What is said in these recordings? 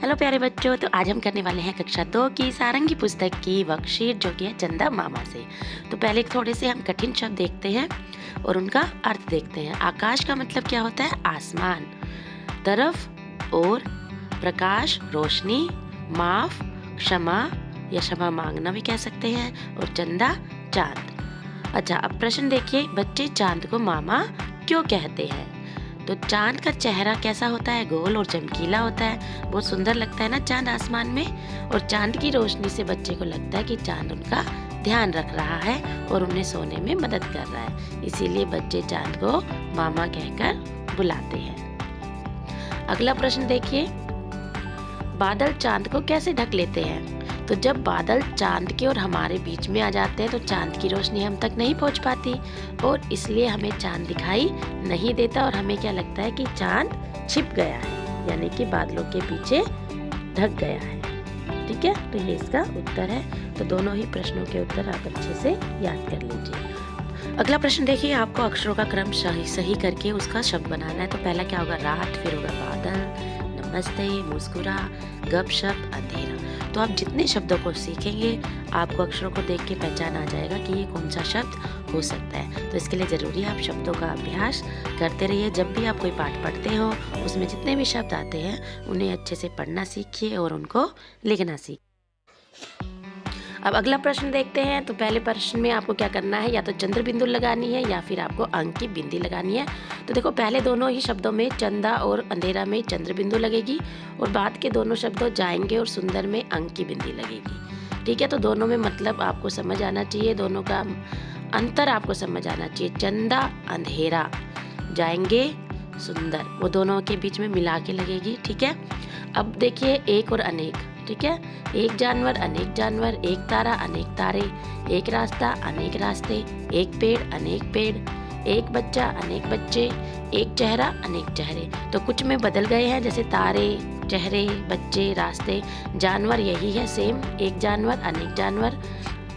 Hello प्यारे बच्चों, तो आज हम करने वाले हैं कक्षा 2 की सारंगी पुस्तक की वर्कशीट जो कि है चंदा मामा से। तो पहले थोड़े से हम कठिन शब्द देखते हैं और उनका अर्थ देखते हैं। आकाश का मतलब क्या होता है? आसमान। तरफ और प्रकाश, रोशनी, माफ, क्षमा या क्षमा मांगना भी कह सकते हैं, और चंदा चांद। अच्छा, अब प्रश्न देखिए, बच्चे चांद को मामा क्यों कहते हैं? तो चांद का चेहरा कैसा होता है? गोल और चमकीला होता है, बहुत सुंदर लगता है ना चांद आसमान में। और चांद की रोशनी से बच्चे को लगता है कि चांद उनका ध्यान रख रहा है और उन्हें सोने में मदद कर रहा है, इसीलिए बच्चे चांद को मामा कहकर बुलाते हैं। अगला प्रश्न देखिए, बादल चांद को कैसे ढक लेते हैं? तो जब बादल चांद के और हमारे बीच में आ जाते हैं तो चांद की रोशनी हम तक नहीं पहुंच पाती और इसलिए हमें चांद दिखाई नहीं देता और हमें क्या लगता है कि चांद छिप गया है, यानी कि बादलों के पीछे ढक गया है। ठीक है, तो ये इसका उत्तर है। तो दोनों ही प्रश्नों के उत्तर आप अच्छे से याद कर लीजिए। अगला प्रश्न देखिए, आपको अक्षरों का क्रम सही करके उसका शब्द बनाना है। तो पहला क्या होगा? रात, फिर होगा बादल, नमस्ते, मुस्कुरा, गपशप, अंधेरा। तो आप जितने शब्दों को सीखेंगे आपको अक्षरों को देख के पहचान आ जाएगा कि ये कौन सा शब्द हो सकता है। तो इसके लिए ज़रूरी है आप शब्दों का अभ्यास करते रहिए। जब भी आप कोई पाठ पढ़ते हो उसमें जितने भी शब्द आते हैं उन्हें अच्छे से पढ़ना सीखिए और उनको लिखना सीखिए। अब अगला प्रश्न देखते हैं। तो पहले प्रश्न में आपको क्या करना है? या तो चंद्र बिंदु लगानी है या फिर आपको अंक की बिंदी लगानी है। तो देखो, पहले दोनों ही शब्दों में चंदा और अंधेरा में चंद्र बिंदु लगेगी और बाद के दोनों शब्दों जाएंगे और सुंदर में अंक की बिंदी लगेगी। ठीक है, तो दोनों में मतलब आपको समझ आना चाहिए, दोनों का अंतर आपको समझ आना चाहिए। चंदा, अंधेरा, जाएंगे, सुंदर, वो दोनों के बीच में मिला के लगेगी। ठीक है, अब देखिए एक और अनेक। ठीक है, एक जानवर, अनेक जानवर, एक तारा, अनेक तारे, एक रास्ता, अनेक रास्ते, एक पेड़, अनेक पेड़, एक बच्चा, अनेक बच्चे, एक चेहरा, अनेक चेहरे। तो कुछ में बदल गए हैं, जैसे तारे, चेहरे, बच्चे, रास्ते। जानवर यही है सेम, एक जानवर, अनेक जानवर।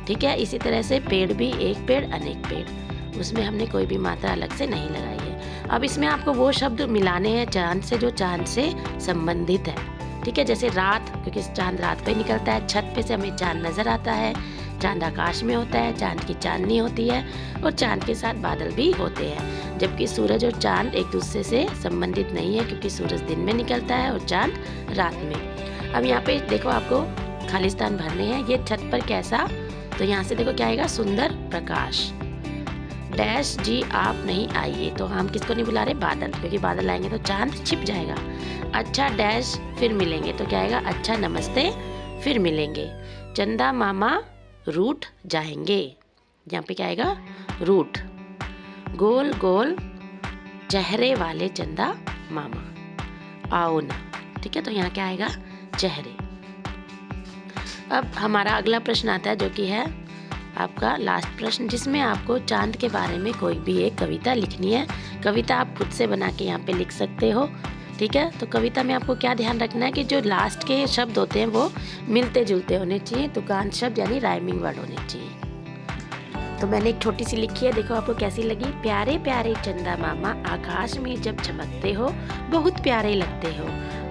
ठीक है, इसी तरह से पेड़ भी, एक पेड़, अनेक पेड़, उसमें हमने कोई भी मात्रा अलग से नहीं लगाई है। अब इसमें आपको वो शब्द मिलाने हैं चांद से जो चांद से संबंधित है। ठीक है, जैसे रात, क्योंकि चांद रात पे निकलता है, छत पे से हमें चांद नजर आता है, चांद आकाश में होता है, चांद की चांदनी होती है और चांद के साथ बादल भी होते हैं। जबकि सूरज और चांद एक दूसरे से संबंधित नहीं है, क्योंकि सूरज दिन में निकलता है और चांद रात में। अब यहाँ पे देखो, आपको खालिस्तान भरने हैं। ये छत पर कैसा? तो यहाँ से देखो क्या आएगा? सुंदर प्रकाश। डैश जी आप नहीं आइए, तो हम किसको नहीं बुला रहे? बादल, क्योंकि बादल आएंगे तो चांद छिप जाएगा। अच्छा डैश फिर मिलेंगे, तो क्या आएगा? अच्छा नमस्ते फिर मिलेंगे। चंदा मामा रूठ जाएंगे, यहाँ पे क्या आएगा? रूठ। गोल गोल चेहरे वाले चंदा मामा आओ ना। ठीक है, तो यहाँ क्या आएगा? चेहरे। अब हमारा अगला प्रश्न आता है जो कि है आपका लास्ट प्रश्न, जिसमें आपको चांद के बारे में कोई भी एक कविता लिखनी है। कविता आप खुद से बना के यहाँ पे लिख सकते हो। ठीक है, तो कविता में आपको क्या ध्यान रखना है कि जो लास्ट के शब्द होते हैं वो मिलते जुलते होने चाहिए, तुकांत शब्द यानी राइमिंग वर्ड होने चाहिए। तो मैंने एक छोटी सी लिखी है, देखो आपको कैसी लगी। प्यारे प्यारे चंदा मामा आकाश में जब चमकते हो बहुत प्यारे लगते हो,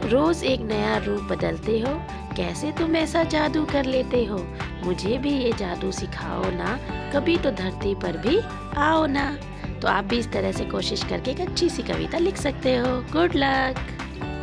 रोज एक नया रूप बदलते हो, कैसे तुम ऐसा जादू कर लेते हो, मुझे भी ये जादू सिखाओ ना, कभी तो धरती पर भी आओ ना। तो आप भी इस तरह से कोशिश करके एक अच्छी सी कविता लिख सकते हो। Good luck.